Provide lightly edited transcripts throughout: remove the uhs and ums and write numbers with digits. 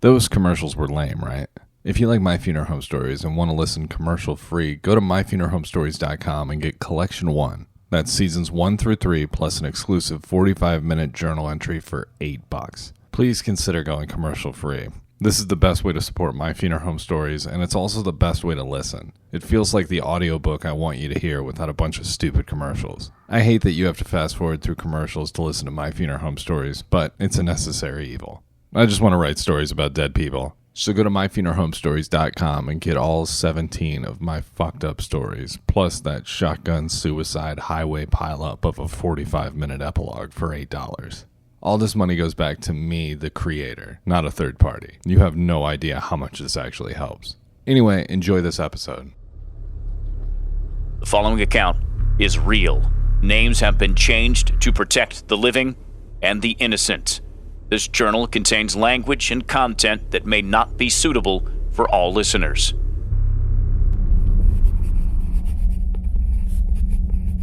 Those commercials were lame, right? If you like My Funeral Home Stories and want to listen commercial-free, go to myfuneralhomestories.com and get Collection 1. That's seasons 1 through 3 plus an exclusive 45-minute journal entry for $8. Please consider going commercial-free. This is the best way to support My Funeral Home Stories, and it's also the best way to listen. It feels like the audiobook I want you to hear without a bunch of stupid commercials. I hate that you have to fast forward through commercials to listen to My Funeral Home Stories, but it's a necessary evil. I just want to write stories about dead people. So go to myfuneralhomestories.com and get all 17 of my fucked up stories, plus that shotgun suicide highway pileup of a 45-minute epilogue for $8. All this money goes back to me, the creator, not a third party. You have no idea how much this actually helps. Anyway, enjoy this episode. The following account is real. Names have been changed to protect the living and the innocent. This journal contains language and content that may not be suitable for all listeners.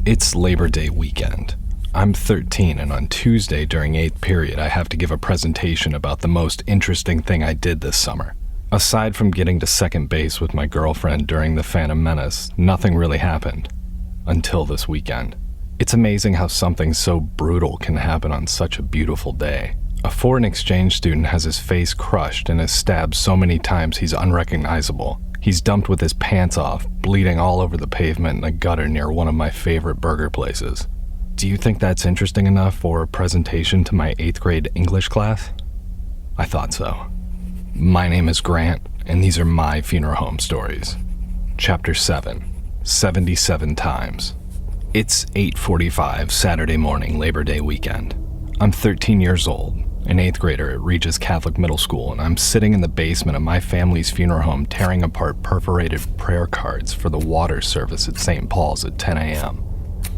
It's Labor Day weekend. I'm 13, and on Tuesday during 8th period, I have to give a presentation about the most interesting thing I did this summer. Aside from getting to second base with my girlfriend during the Phantom Menace, nothing really happened. Until this weekend. It's amazing how something so brutal can happen on such a beautiful day. A foreign exchange student has his face crushed and is stabbed so many times he's unrecognizable. He's dumped with his pants off, bleeding all over the pavement in a gutter near one of my favorite burger places. Do you think that's interesting enough for a presentation to my 8th grade English class? I thought so. My name is Grant, and these are my funeral home stories. Chapter 7, 77 Times. It's 8:45 Saturday morning, Labor Day weekend. I'm 13 years old, an 8th grader at Regis Catholic Middle School, and I'm sitting in the basement of my family's funeral home tearing apart perforated prayer cards for the water service at St. Paul's at 10 a.m.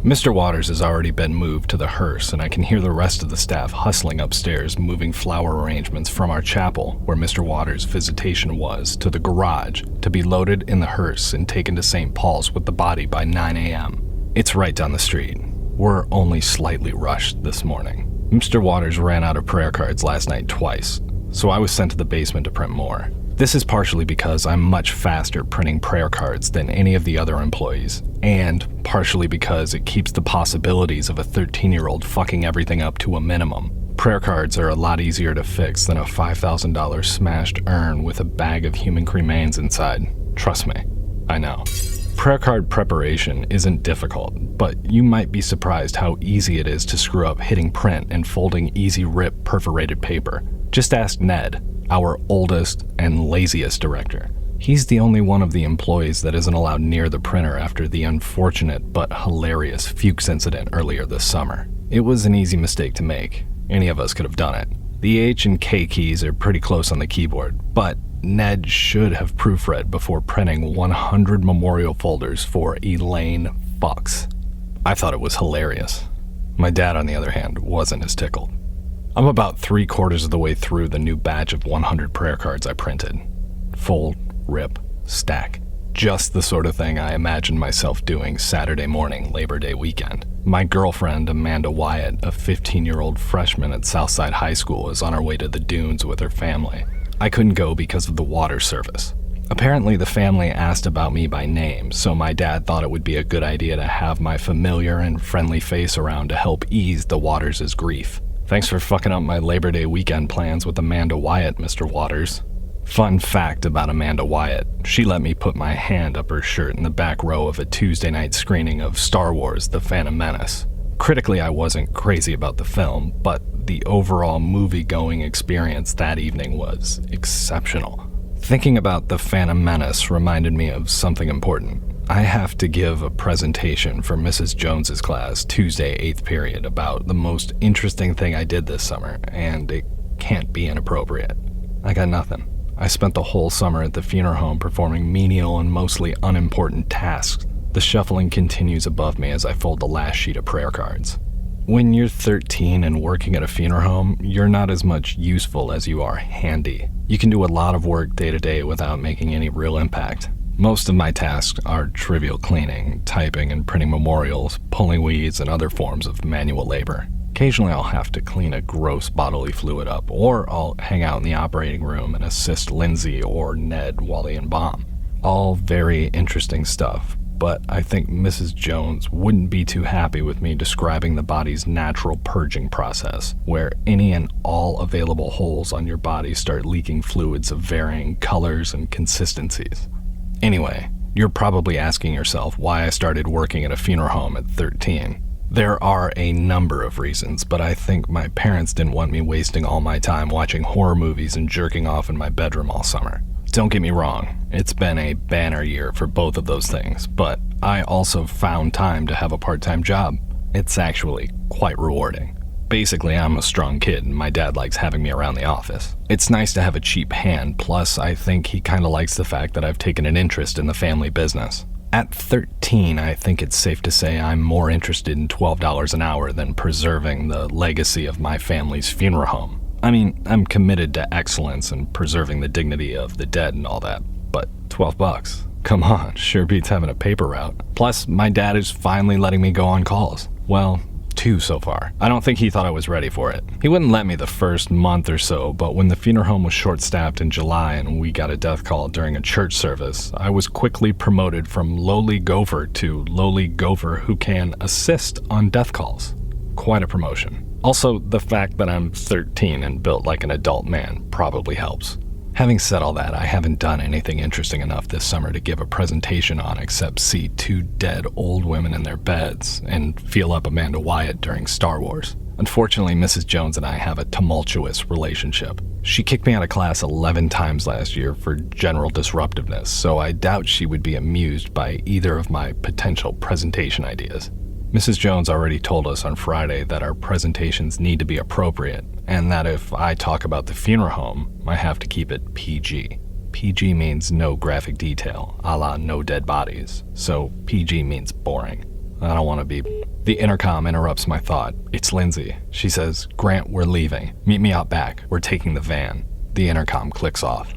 Mr. Waters has already been moved to the hearse, and I can hear the rest of the staff hustling upstairs, moving flower arrangements from our chapel, where Mr. Waters' visitation was, to the garage, to be loaded in the hearse and taken to St. Paul's with the body by 9 a.m. It's right down the street. We're only slightly rushed this morning. Mr. Waters ran out of prayer cards last night twice, so I was sent to the basement to print more. This is partially because I'm much faster printing prayer cards than any of the other employees, and partially because it keeps the possibilities of a 13-year-old fucking everything up to a minimum. Prayer cards are a lot easier to fix than a $5,000 smashed urn with a bag of human cremains inside. Trust me, I know. Prayer card preparation isn't difficult, but you might be surprised how easy it is to screw up hitting print and folding easy rip perforated paper. Just ask Ned, our oldest and laziest director. He's the only one of the employees that isn't allowed near the printer after the unfortunate but hilarious Fuchs incident earlier this summer. It was an easy mistake to make. Any of us could have done it. The H and K keys are pretty close on the keyboard, but Ned should have proofread before printing 100 memorial folders for Elaine Fox. I thought it was hilarious. My dad, on the other hand, wasn't as tickled. I'm about 3/4 of the way through the new batch of 100 prayer cards I printed. Fold, rip, stack. Just the sort of thing I imagined myself doing Saturday morning, Labor Day weekend. My girlfriend, Amanda Wyatt, a 15-year-old freshman at Southside High School, is on her way to the dunes with her family. I couldn't go because of the water service. Apparently the family asked about me by name, so my dad thought it would be a good idea to have my familiar and friendly face around to help ease the Waters' grief. Thanks for fucking up my Labor Day weekend plans with Amanda Wyatt, Mr. Waters. Fun fact about Amanda Wyatt, she let me put my hand up her shirt in the back row of a Tuesday night screening of Star Wars: The Phantom Menace. Critically, I wasn't crazy about the film, but the overall movie-going experience that evening was exceptional. Thinking about The Phantom Menace reminded me of something important. I have to give a presentation for Mrs. Jones's class Tuesday 8th period about the most interesting thing I did this summer, and it can't be inappropriate. I got nothing. I spent the whole summer at the funeral home performing menial and mostly unimportant tasks. The shuffling continues above me as I fold the last sheet of prayer cards. When you're 13 and working at a funeral home, you're not as much useful as you are handy. You can do a lot of work day to day without making any real impact. Most of my tasks are trivial cleaning, typing and printing memorials, pulling weeds, and other forms of manual labor. Occasionally I'll have to clean a gross bodily fluid up, or I'll hang out in the operating room and assist Lindsay or Ned while they embalm. All very interesting stuff, but I think Mrs. Jones wouldn't be too happy with me describing the body's natural purging process, where any and all available holes on your body start leaking fluids of varying colors and consistencies. Anyway, you're probably asking yourself why I started working at a funeral home at 13. There are a number of reasons, but I think my parents didn't want me wasting all my time watching horror movies and jerking off in my bedroom all summer. Don't get me wrong, it's been a banner year for both of those things, but I also found time to have a part-time job. It's actually quite rewarding. Basically, I'm a strong kid and my dad likes having me around the office. It's nice to have a cheap hand, plus I think he kinda likes the fact that I've taken an interest in the family business. At 13, I think it's safe to say I'm more interested in $12 an hour than preserving the legacy of my family's funeral home. I mean, I'm committed to excellence and preserving the dignity of the dead and all that, but $12? Come on, sure beats having a paper route. Plus, my dad is finally letting me go on calls. Well, 2 so far. I don't think he thought I was ready for it. He wouldn't let me the first month or so, but when the funeral home was short-staffed in July and we got a death call during a church service, I was quickly promoted from lowly gopher to lowly gopher who can assist on death calls. Quite a promotion. Also, the fact that I'm 13 and built like an adult man probably helps. Having said all that, I haven't done anything interesting enough this summer to give a presentation on except see 2 dead old women in their beds and feel up Amanda Wyatt during Star Wars. Unfortunately, Mrs. Jones and I have a tumultuous relationship. She kicked me out of class 11 times last year for general disruptiveness, so I doubt she would be amused by either of my potential presentation ideas. Mrs. Jones already told us on Friday that our presentations need to be appropriate, and that if I talk about the funeral home, I have to keep it PG. PG means no graphic detail, a la no dead bodies, so PG means boring. I don't want to be... The intercom interrupts my thought. It's Lindsay. She says, "Grant, we're leaving. Meet me out back. We're taking the van." The intercom clicks off.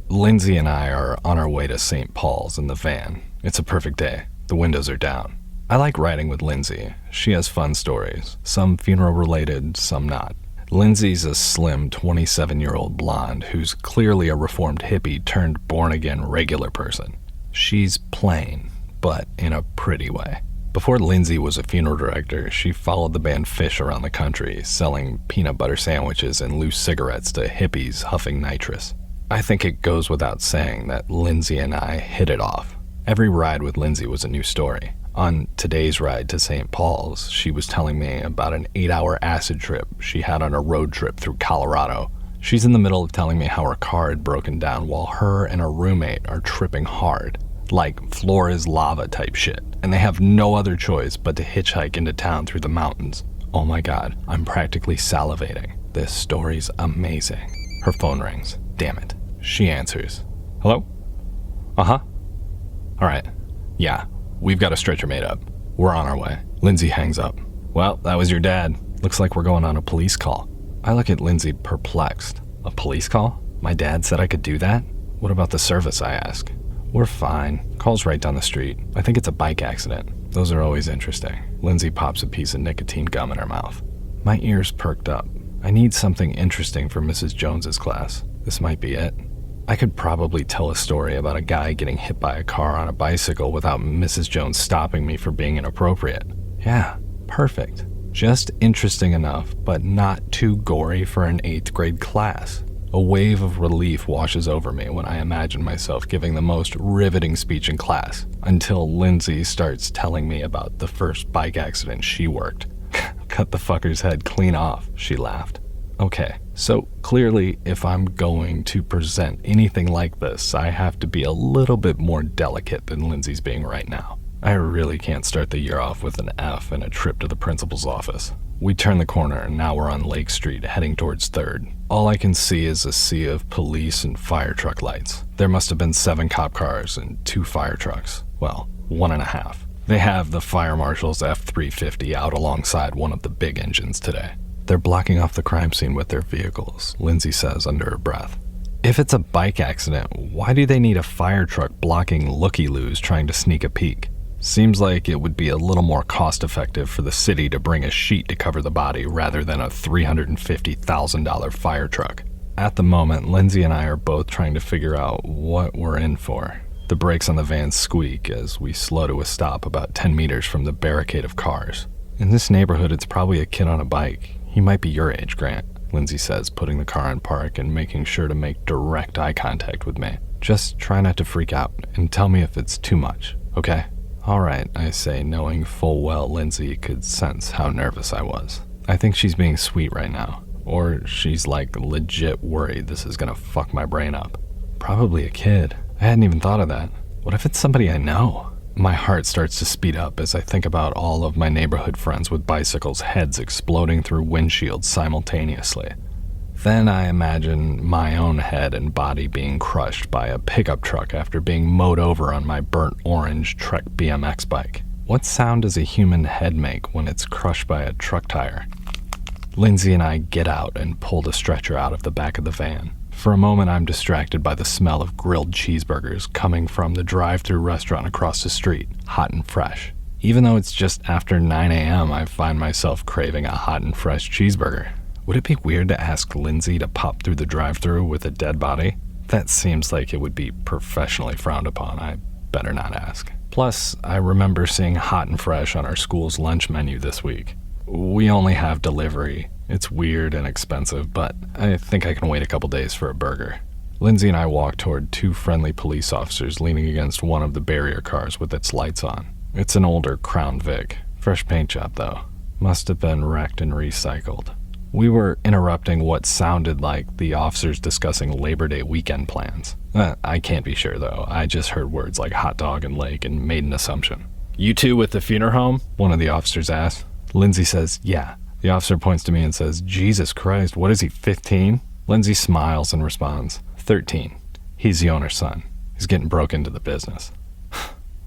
Lindsay and I are on our way to St. Paul's in the van. It's a perfect day. The windows are down. I like riding with Lindsay. She has fun stories, some funeral-related, some not. Lindsay's a slim 27-year-old blonde who's clearly a reformed hippie turned born-again regular person. She's plain, but in a pretty way. Before Lindsay was a funeral director, she followed the band Phish around the country, selling peanut butter sandwiches and loose cigarettes to hippies huffing nitrous. I think it goes without saying that Lindsay and I hit it off. Every ride with Lindsay was a new story. On today's ride to St. Paul's, she was telling me about an 8-hour acid trip she had on a road trip through Colorado. She's in the middle of telling me how her car had broken down while her and her roommate are tripping hard, like floor is lava type shit, and they have no other choice but to hitchhike into town through the mountains. Oh my god, I'm practically salivating. This story's amazing. Her phone rings. Damn it. She answers. "Hello? Uh-huh. Alright. Yeah. We've got a stretcher made up. We're on our way." Lindsay hangs up. "Well, that was your dad. Looks like we're going on a police call." I look at Lindsay perplexed. A police call? My dad said I could do that? What about the service, I ask. "We're fine. Call's right down the street. I think it's a bike accident." Those are always interesting. Lindsay pops a piece of nicotine gum in her mouth. My ears perked up. I need something interesting for Mrs. Jones's class. This might be it. I could probably tell a story about a guy getting hit by a car on a bicycle without Mrs. Jones stopping me for being inappropriate. Yeah, perfect. Just interesting enough, but not too gory for an 8th grade class. A wave of relief washes over me when I imagine myself giving the most riveting speech in class, until Lindsay starts telling me about the first bike accident she worked. "Cut the fucker's head clean off," she laughed. Okay, so clearly if I'm going to present anything like this, I have to be a little bit more delicate than Lindsay's being right now. I really can't start the year off with an F and a trip to the principal's office. We turn the corner and now we're on Lake Street heading towards 3rd. All I can see is a sea of police and fire truck lights. There must have been 7 cop cars and 2 fire trucks. Well, 1.5. They have the fire marshal's F-350 out alongside one of the big engines today. They're blocking off the crime scene with their vehicles, Lindsay says under her breath. If it's a bike accident, why do they need a fire truck blocking looky-loos trying to sneak a peek? Seems like it would be a little more cost-effective for the city to bring a sheet to cover the body rather than a $350,000 fire truck. At the moment, Lindsay and I are both trying to figure out what we're in for. The brakes on the van squeak as we slow to a stop about 10 meters from the barricade of cars. In this neighborhood, it's probably a kid on a bike. He might be your age, Grant, Lindsay says, putting the car in park and making sure to make direct eye contact with me. Just try not to freak out and tell me if it's too much, okay? All right, I say, knowing full well Lindsay could sense how nervous I was. I think she's being sweet right now, or she's like legit worried this is gonna fuck my brain up. Probably a kid. I hadn't even thought of that. What if it's somebody I know? My heart starts to speed up as I think about all of my neighborhood friends with bicycles, heads exploding through windshields simultaneously. Then I imagine my own head and body being crushed by a pickup truck after being mowed over on my burnt orange Trek BMX bike. What sound does a human head make when it's crushed by a truck tire? Lindsay and I get out and pull the stretcher out of the back of the van. For a moment, I'm distracted by the smell of grilled cheeseburgers coming from the drive-thru restaurant across the street, hot and fresh. Even though it's just after 9 a.m., I find myself craving a hot and fresh cheeseburger. Would it be weird to ask Lindsay to pop through the drive-thru with a dead body? That seems like it would be professionally frowned upon. I better not ask. Plus, I remember seeing hot and fresh on our school's lunch menu this week. We only have delivery. It's weird and expensive, but I think I can wait a couple days for a burger. Lindsay and I walk toward two friendly police officers leaning against one of the barrier cars with its lights on. It's an older Crown Vic. Fresh paint job, though. Must have been wrecked and recycled. We were interrupting what sounded like the officers discussing Labor Day weekend plans. I can't be sure, though. I just heard words like hot dog and lake and made an assumption. "You two with the funeral home?" one of the officers asked. Lindsay says, "Yeah." The officer points to me and says, "Jesus Christ, what is he, 15? Lindsay smiles and responds, 13. He's the owner's son. He's getting broke into the business."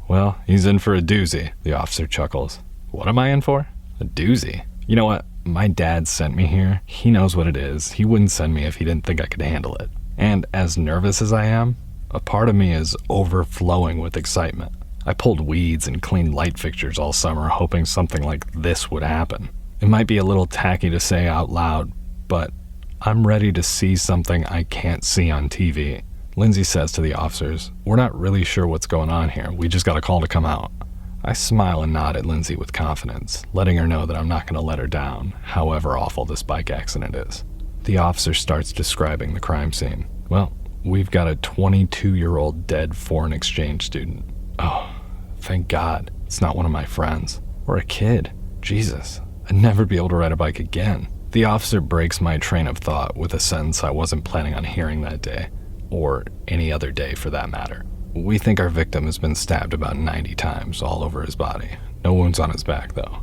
"Well, he's in for a doozy," the officer chuckles. "What am I in for? A doozy? You know what? My dad sent me here. He knows what it is. He wouldn't send me if he didn't think I could handle it. And as nervous as I am, a part of me is overflowing with excitement. I pulled weeds and cleaned light fixtures all summer hoping something like this would happen. It might be a little tacky to say out loud, but I'm ready to see something I can't see on TV. Lindsay says to the officers, "We're not really sure what's going on here. We just got a call to come out." I smile and nod at Lindsay with confidence, letting her know that I'm not going to let her down, however awful this bike accident is. The officer starts describing the crime scene. "Well, we've got a 22-year-old dead foreign exchange student." Oh, thank God, it's not one of my friends. Or a kid. Jesus, I'd never be able to ride a bike again. The officer breaks my train of thought with a sentence I wasn't planning on hearing that day, or any other day for that matter. "We think our victim has been stabbed about 90 times all over his body. No wounds on his back, though.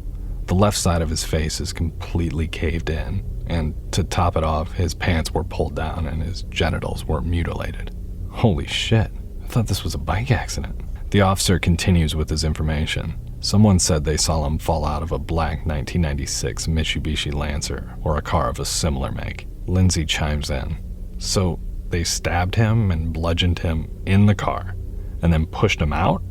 The left side of his face is completely caved in, and to top it off, his pants were pulled down and his genitals were mutilated." Holy shit, I thought this was a bike accident. The officer continues with his information. Someone said they saw him fall out of a black 1996 Mitsubishi Lancer or a car of a similar make. Lindsay chimes in. "So they stabbed him and bludgeoned him in the car and then pushed him out?"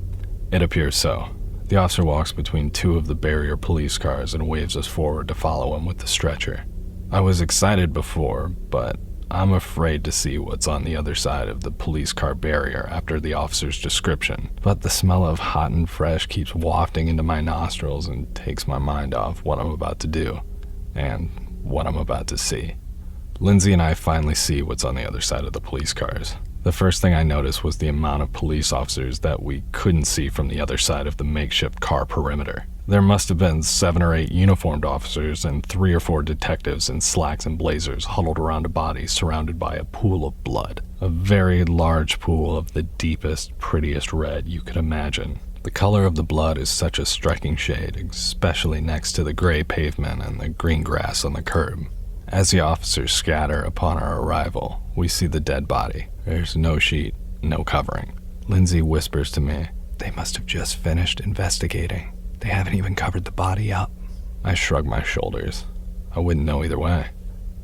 "It appears so." The officer walks between two of the barrier police cars and waves us forward to follow him with the stretcher. I was excited before, but I'm afraid to see what's on the other side of the police car barrier after the officer's description. But the smell of hot and fresh keeps wafting into my nostrils and takes my mind off what I'm about to do and what I'm about to see. Lindsay and I finally see what's on the other side of the police cars. The first thing I noticed was the amount of police officers that we couldn't see from the other side of the makeshift car perimeter. There must have been 7 or 8 uniformed officers and 3 or 4 detectives in slacks and blazers huddled around a body surrounded by a pool of blood. A very large pool of the deepest, prettiest red you could imagine. The color of the blood is such a striking shade, especially next to the gray pavement and the green grass on the curb. As the officers scatter upon our arrival, we see the dead body. There's no sheet, no covering. Lindsay whispers to me, "They must have just finished investigating. They haven't even covered the body up." I shrug my shoulders. I wouldn't know either way.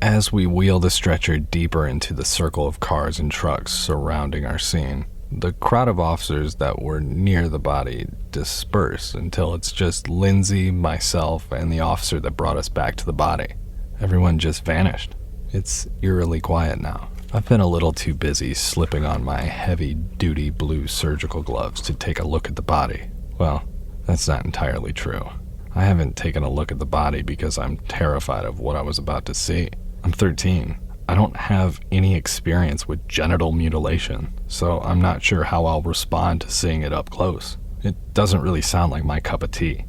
As we wheel the stretcher deeper into the circle of cars and trucks surrounding our scene, The crowd of officers that were near the body disperse until it's just Lindsay, myself, and the officer that brought us back to the body. Everyone just vanished. It's eerily quiet now. I've been a little too busy slipping on my heavy-duty blue surgical gloves to take a look at the body. Well, that's not entirely true. I haven't taken a look at the body because I'm terrified of what I was about to see. I'm 13. I don't have any experience with genital mutilation, so I'm not sure how I'll respond to seeing it up close. It doesn't really sound like my cup of tea.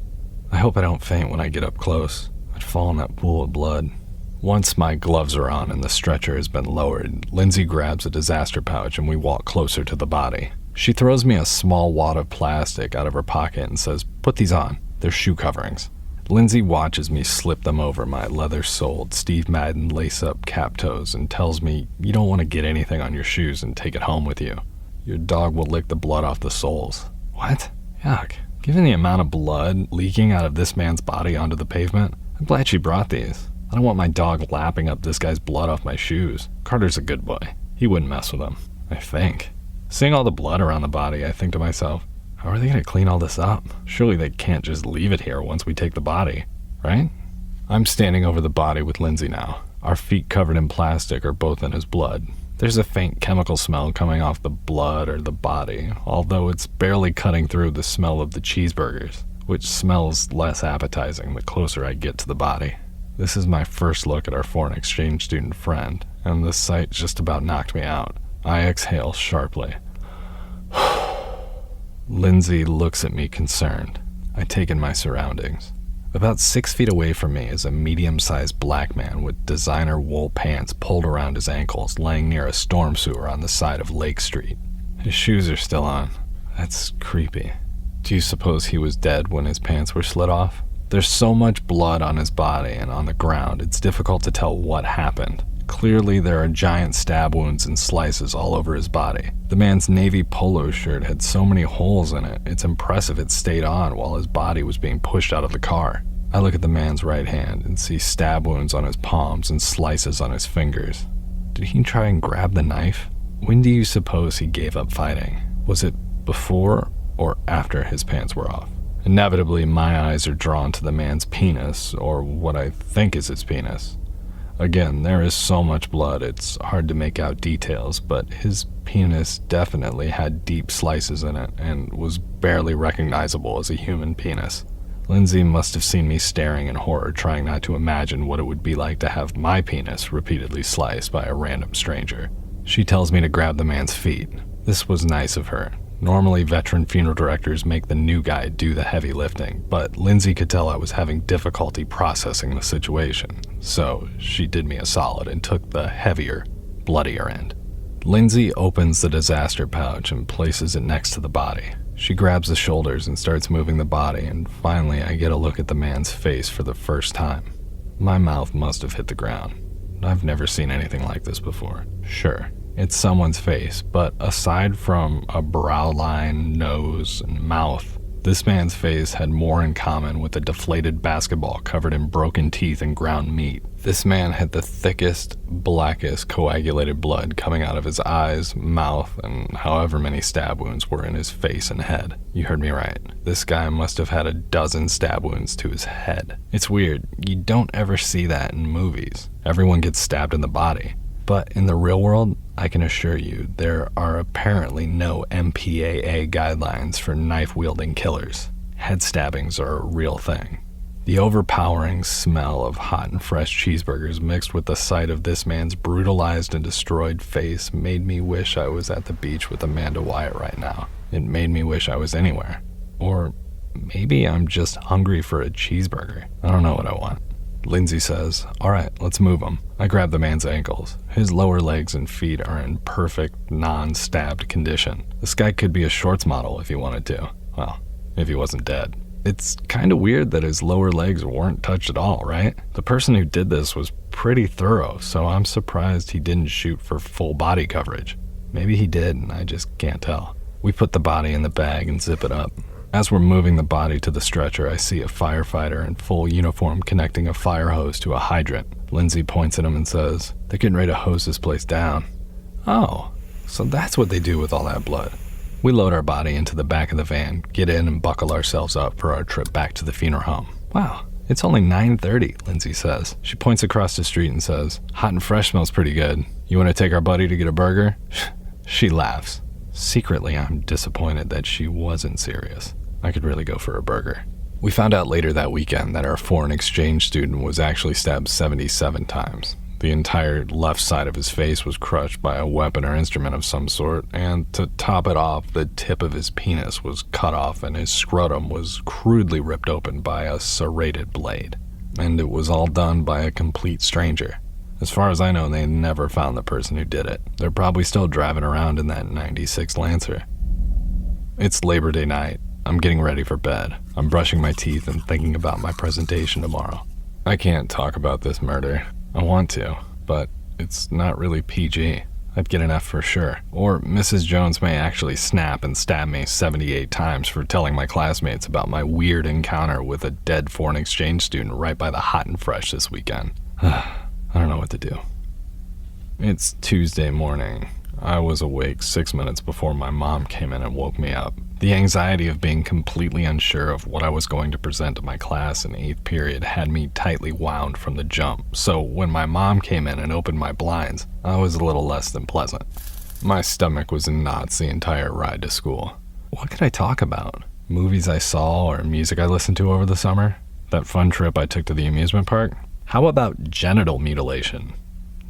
I hope I don't faint when I get up close. I'd fall in that pool of blood. Once my gloves are on and the stretcher has been lowered, Lindsay grabs a disaster pouch and we walk closer to the body. She throws me a small wad of plastic out of her pocket and says, "Put these on. They're shoe coverings." Lindsay watches me slip them over my leather-soled Steve Madden lace-up cap toes and tells me, "You don't want to get anything on your shoes and take it home with you. Your dog will lick the blood off the soles." What? Yuck. Given the amount of blood leaking out of this man's body onto the pavement, I'm glad she brought these. I don't want my dog lapping up this guy's blood off my shoes. Carter's a good boy. He wouldn't mess with them, I think. Seeing all the blood around the body, I think to myself, how are they going to clean all this up? Surely they can't just leave it here once we take the body, right? I'm standing over the body with Lindsay now. Our feet covered in plastic are both in his blood. There's a faint chemical smell coming off the blood or the body, although it's barely cutting through the smell of the cheeseburgers, which smells less appetizing the closer I get to the body. This is my first look at our foreign exchange student friend, and the sight just about knocked me out. I exhale sharply. Lindsay looks at me concerned. I take in my surroundings. About 6 feet away from me is a medium-sized black man with designer wool pants pulled around his ankles, laying near a storm sewer on the side of Lake Street. His shoes are still on. That's creepy. Do you suppose he was dead when his pants were slit off? There's so much blood on his body and on the ground, it's difficult to tell what happened. Clearly, there are giant stab wounds and slices all over his body. The man's navy polo shirt had so many holes in it, it's impressive it stayed on while his body was being pushed out of the car. I look at the man's right hand and see stab wounds on his palms and slices on his fingers. Did he try and grab the knife? When do you suppose he gave up fighting? Was it before or after his pants were off? Inevitably, my eyes are drawn to the man's penis, or what I think is his penis. Again, there is so much blood, it's hard to make out details, but his penis definitely had deep slices in it and was barely recognizable as a human penis. Lindsay must have seen me staring in horror, trying not to imagine what it would be like to have my penis repeatedly sliced by a random stranger. She tells me to grab the man's feet. This was nice of her. Normally, veteran funeral directors make the new guy do the heavy lifting, but Lindsay could tell I was having difficulty processing the situation, so she did me a solid and took the heavier, bloodier end. Lindsay opens the disaster pouch and places it next to the body. She grabs the shoulders and starts moving the body, and finally I get a look at the man's face for the first time. My mouth must have hit the ground. I've never seen anything like this before. Sure, it's someone's face, but aside from a brow line, nose, and mouth, this man's face had more in common with a deflated basketball covered in broken teeth and ground meat. This man had the thickest, blackest coagulated blood coming out of his eyes, mouth, and however many stab wounds were in his face and head. You heard me right. This guy must have had a dozen stab wounds to his head. It's weird. You don't ever see that in movies. Everyone gets stabbed in the body. But in the real world, I can assure you, there are apparently no MPAA guidelines for knife-wielding killers. Head stabbings are a real thing. The overpowering smell of hot and fresh cheeseburgers mixed with the sight of this man's brutalized and destroyed face made me wish I was at the beach with Amanda Wyatt right now. It made me wish I was anywhere. Or maybe I'm just hungry for a cheeseburger. I don't know what I want. Lindsay says, "All right, let's move him." I grab the man's ankles. His lower legs and feet are in perfect, non-stabbed condition. This guy could be a shorts model if he wanted to. Well, if he wasn't dead. It's kind of weird that his lower legs weren't touched at all, right? The person who did this was pretty thorough, so I'm surprised he didn't shoot for full body coverage. Maybe he did, and I just can't tell. We put the body in the bag and zip it up. As we're moving the body to the stretcher, I see a firefighter in full uniform connecting a fire hose to a hydrant. Lindsay points at him and says, "They're getting ready to hose this place down." Oh, so that's what they do with all that blood. We load our body into the back of the van, get in and buckle ourselves up for our trip back to the funeral home. Wow, it's only 9:30, Lindsay says. She points across the street and says, "Hot and fresh smells pretty good. You want to take our buddy to get a burger?" She laughs. Secretly, I'm disappointed that she wasn't serious. I could really go for a burger. We found out later that weekend that our foreign exchange student was actually stabbed 77 times. The entire left side of his face was crushed by a weapon or instrument of some sort, and to top it off, the tip of his penis was cut off and his scrotum was crudely ripped open by a serrated blade. And it was all done by a complete stranger. As far as I know, they never found the person who did it. They're probably still driving around in that 96 Lancer. It's Labor Day night. I'm getting ready for bed. I'm brushing my teeth and thinking about my presentation tomorrow. I can't talk about this murder. I want to, but it's not really PG. I'd get an F for sure. Or Mrs. Jones may actually snap and stab me 78 times for telling my classmates about my weird encounter with a dead foreign exchange student right by the Hot and Fresh this weekend. I don't know what to do. It's Tuesday morning. I was awake 6 minutes before my mom came in and woke me up. The anxiety of being completely unsure of what I was going to present to my class in 8th period had me tightly wound from the jump, so when my mom came in and opened my blinds, I was a little less than pleasant. My stomach was in knots the entire ride to school. What could I talk about? Movies I saw or music I listened to over the summer? That fun trip I took to the amusement park? How about genital mutilation?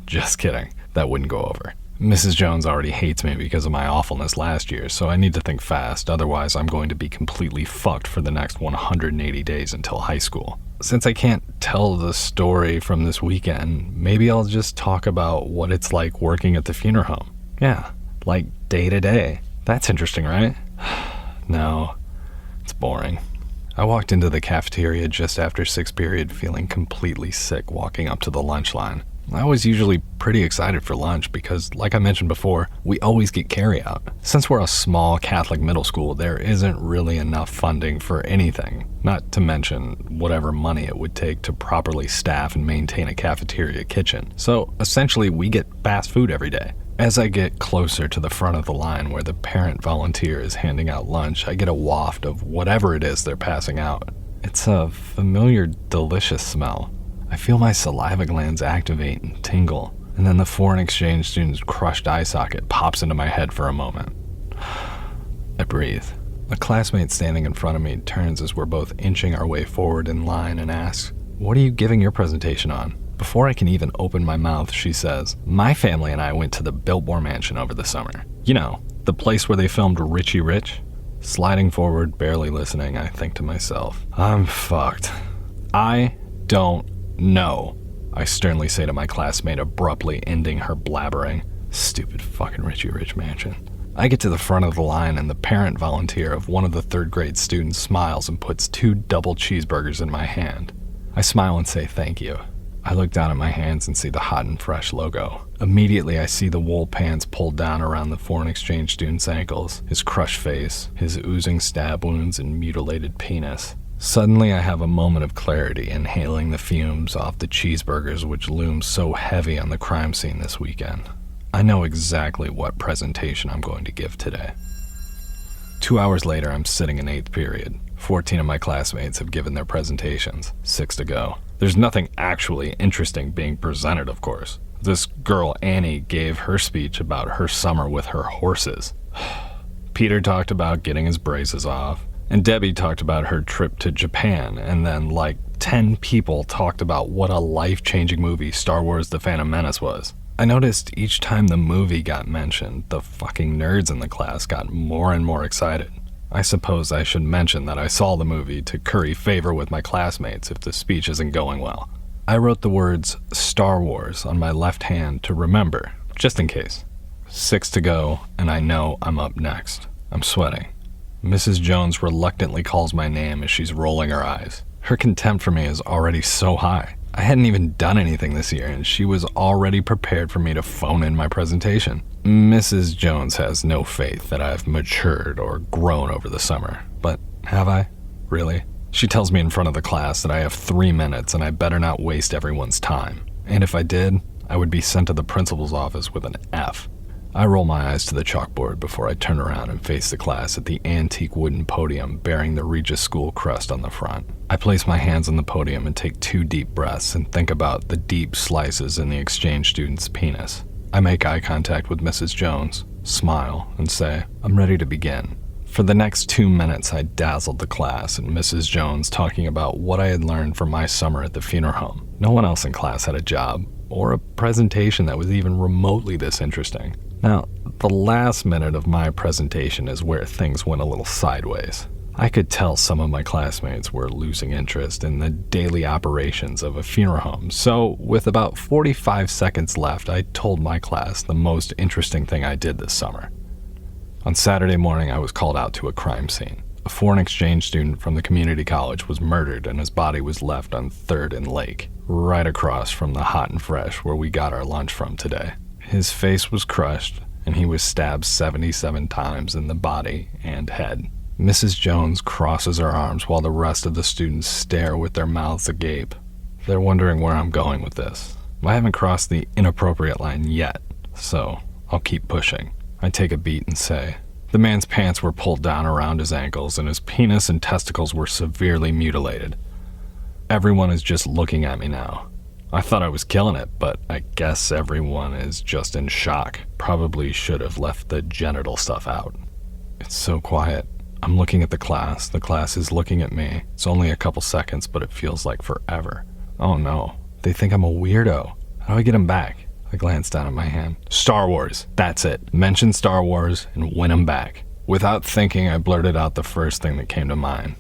Just kidding, that wouldn't go over. Mrs. Jones already hates me because of my awfulness last year, so I need to think fast, otherwise I'm going to be completely fucked for the next 180 days until high school. Since I can't tell the story from this weekend, maybe I'll just talk about what it's like working at the funeral home. Yeah, like day to day. That's interesting, right? No, it's boring. I walked into the cafeteria just after 6th period feeling completely sick walking up to the lunch line. I was usually pretty excited for lunch because, like I mentioned before, we always get carryout. Since we're a small Catholic middle school, there isn't really enough funding for anything, not to mention whatever money it would take to properly staff and maintain a cafeteria kitchen. So essentially, we get fast food every day. As I get closer to the front of the line where the parent volunteer is handing out lunch, I get a waft of whatever it is they're passing out. It's a familiar, delicious smell. I feel my saliva glands activate and tingle, and then the foreign exchange student's crushed eye socket pops into my head for a moment. I breathe. A classmate standing in front of me turns as we're both inching our way forward in line and asks, "What are you giving your presentation on?" Before I can even open my mouth, she says, "My family and I went to the Biltmore Mansion over the summer. You know, the place where they filmed Richie Rich?" Sliding forward, barely listening, I think to myself, I'm fucked. I don't know, I sternly say to my classmate, abruptly ending her blabbering. Stupid fucking Richie Rich Mansion. I get to the front of the line and the parent volunteer of one of the 3rd grade students smiles and puts 2 double cheeseburgers in my hand. I smile and say thank you. I look down at my hands and see the Hot and Fresh logo. Immediately I see the wool pants pulled down around the foreign exchange student's ankles, his crushed face, his oozing stab wounds and mutilated penis. Suddenly I have a moment of clarity, inhaling the fumes off the cheeseburgers which loom so heavy on the crime scene this weekend. I know exactly what presentation I'm going to give today. 2 hours later, I'm sitting in 8th period. 14 of my classmates have given their presentations, 6 to go. There's nothing actually interesting being presented, of course. This girl, Annie, gave her speech about her summer with her horses. Peter talked about getting his braces off. And Debbie talked about her trip to Japan, and then like 10 people talked about what a life-changing movie Star Wars The Phantom Menace was. I noticed each time the movie got mentioned, the fucking nerds in the class got more and more excited. I suppose I should mention that I saw the movie to curry favor with my classmates if the speech isn't going well. I wrote the words Star Wars on my left hand to remember, just in case. 6 to go, and I know I'm up next. I'm sweating. Mrs. Jones reluctantly calls my name as she's rolling her eyes. Her contempt for me is already so high. I hadn't even done anything this year, and she was already prepared for me to phone in my presentation. Mrs. Jones has no faith that I've matured or grown over the summer. But have I? Really? She tells me in front of the class that I have 3 minutes and I better not waste everyone's time. And if I did, I would be sent to the principal's office with an F. I roll my eyes to the chalkboard before I turn around and face the class at the antique wooden podium bearing the Regis School crest on the front. I place my hands on the podium and take 2 deep breaths and think about the deep slices in the exchange student's penis. I make eye contact with Mrs. Jones, smile, and say, "I'm ready to begin." For the next 2 minutes, I dazzled the class and Mrs. Jones talking about what I had learned from my summer at the funeral home. No one else in class had a job or a presentation that was even remotely this interesting. Now, the last minute of my presentation is where things went a little sideways. I could tell some of my classmates were losing interest in the daily operations of a funeral home, so with about 45 seconds left, I told my class the most interesting thing I did this summer. On Saturday morning, I was called out to a crime scene. A foreign exchange student from the community college was murdered and his body was left on 3rd and Lake, right across from the Hot and Fresh where we got our lunch from today. His face was crushed, and he was stabbed 77 times in the body and head. Mrs. Jones crosses her arms while the rest of the students stare with their mouths agape. They're wondering where I'm going with this. I haven't crossed the inappropriate line yet, so I'll keep pushing. I take a beat and say, "The man's pants were pulled down around his ankles, and his penis and testicles were severely mutilated. Everyone is just looking at me now. I thought I was killing it, but I guess everyone is just in shock. Probably should have left the genital stuff out." It's so quiet. I'm looking at the class. The class is looking at me. It's only a couple seconds, but it feels like forever. Oh no, they think I'm a weirdo. How do I get them back? I glance down at my hand. Star Wars, that's it. Mention Star Wars and win them back. Without thinking, I blurted out the first thing that came to mind.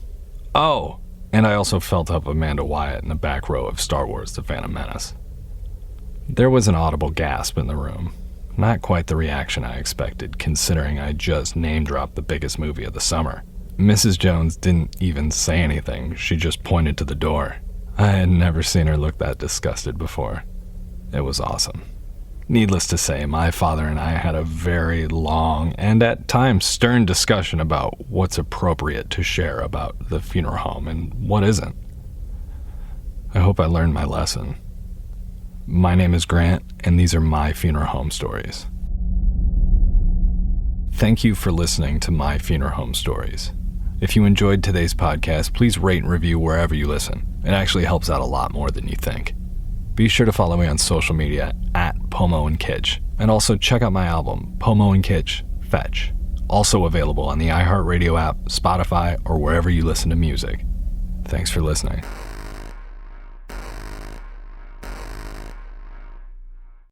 Oh! And I also felt up Amanda Wyatt in the back row of Star Wars: The Phantom Menace. There was an audible gasp in the room. Not quite the reaction I expected, considering I just name-dropped the biggest movie of the summer. Mrs. Jones didn't even say anything, she just pointed to the door. I had never seen her look that disgusted before. It was awesome. Needless to say, my father and I had a very long and at times stern discussion about what's appropriate to share about the funeral home and what isn't. I hope I learned my lesson. My name is Grant, and these are my funeral home stories. Thank you for listening to My Funeral Home Stories. If you enjoyed today's podcast, please rate and review wherever you listen. It actually helps out a lot more than you think. Be sure to follow me on social media at Pomo and Kitsch, and also check out my album, Pomo and Kitsch, Fetch. Also available on the iHeartRadio app, Spotify, or wherever you listen to music. Thanks for listening.